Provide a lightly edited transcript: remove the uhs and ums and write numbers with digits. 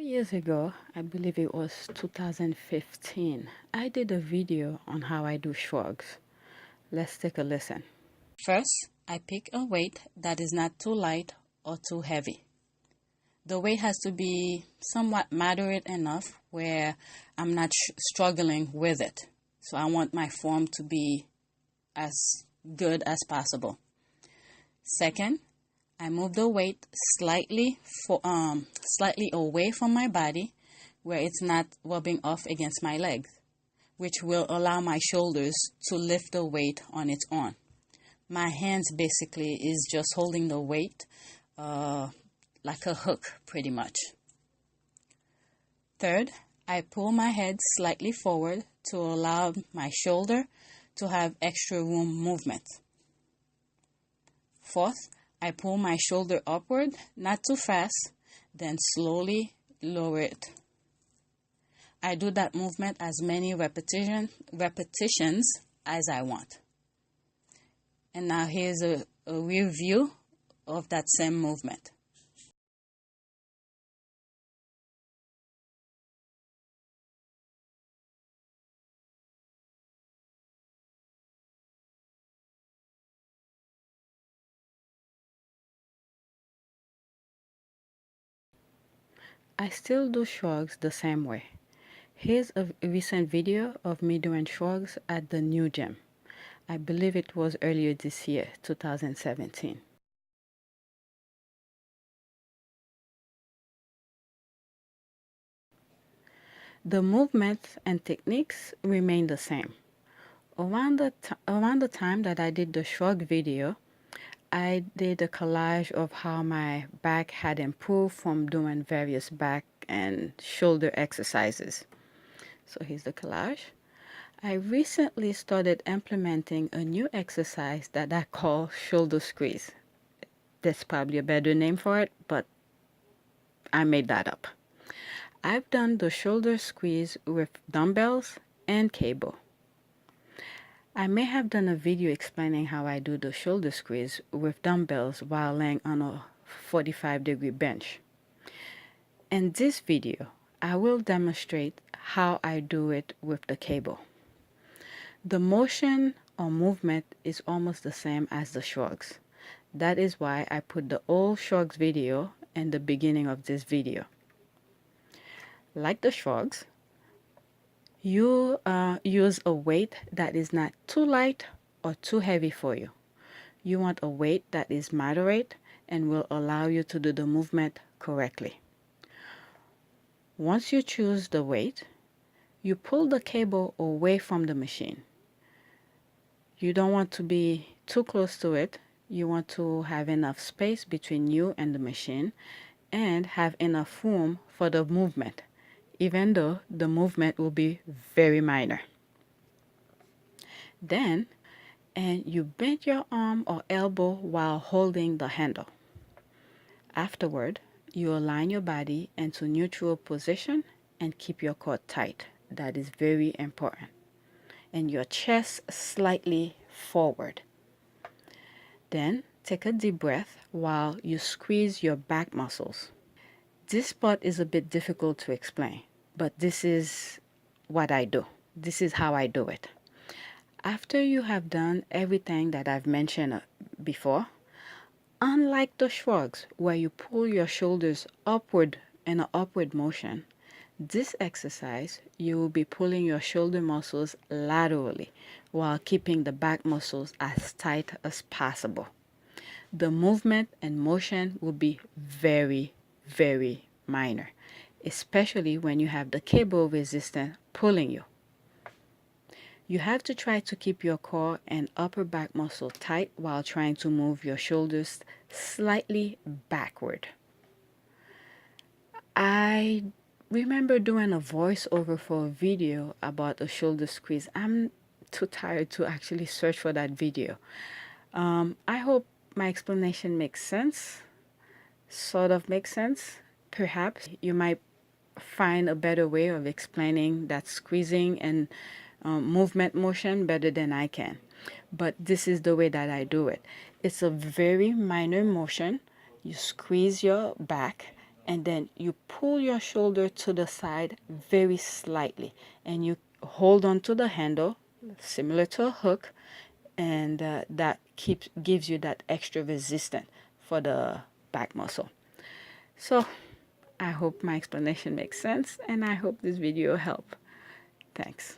Years ago, I believe it was 2015, I did a video on how I do shrugs. Let's take a listen. First, I pick a weight that is not too light or too heavy. The weight has to be somewhat moderate enough where I'm not struggling with it. So I want my form to be as good as possible. Second, I move the weight slightly away from my body where it's not rubbing off against my legs, which will allow my shoulders to lift the weight on its own. My hands basically is just holding the weight like a hook, pretty much. Third, I pull my head slightly forward to allow my shoulder to have extra room movement. Fourth, I pull my shoulder upward, not too fast, then slowly lower it. I do that movement as many repetitions as I want. And now here's a review of that same movement. I still do shrugs the same way. Here's a recent video of me doing shrugs at the new gym. I believe it was earlier this year, 2017. The movements and techniques remain the same. Around the time that I did the shrug video, I did a collage of how my back had improved from doing various back and shoulder exercises. So here's the collage. I recently started implementing a new exercise that I call shoulder squeeze. There's probably a better name for it, but I made that up. I've done the shoulder squeeze with dumbbells and cable. I may have done a video explaining how I do the shoulder squeeze with dumbbells while laying on a 45-degree bench. In this video, I will demonstrate how I do it with the cable. The motion or movement is almost the same as the shrugs. That is why I put the old shrugs video in the beginning of this video. Like the shrugs, you use a weight that is not too light or too heavy for you. You want a weight that is moderate and will allow you to do the movement correctly. Once you choose the weight, you pull the cable away from the machine. You don't want to be too close to it. You want to have enough space between you and the machine and have enough room for the movement, even though the movement will be very minor. Then, you bend your arm or elbow while holding the handle. Afterward, you align your body into neutral position and keep your core tight. That is very important. And your chest slightly forward. Then, take a deep breath while you squeeze your back muscles. This part is a bit difficult to explain, but this is what I do. This is how I do it. After you have done everything that I've mentioned before, unlike the shrugs where you pull your shoulders upward in an upward motion, this exercise you will be pulling your shoulder muscles laterally while keeping the back muscles as tight as possible. The movement and motion will be very, very minor, especially when you have the cable resistance pulling you. You have to try to keep your core and upper back muscle tight while trying to move your shoulders slightly backward. I remember doing a voiceover for a video about a shoulder squeeze. I'm too tired to actually search for that video. I hope my explanation makes sense, sort of makes sense. Perhaps you might find a better way of explaining that squeezing and movement motion better than I can. But this is the way that I do it. It's a very minor motion. You squeeze your back and then you pull your shoulder to the side very slightly, and you hold on to the handle similar to a hook, and that gives you that extra resistance for the back muscle. So I hope my explanation makes sense, and I hope this video helped. Thanks.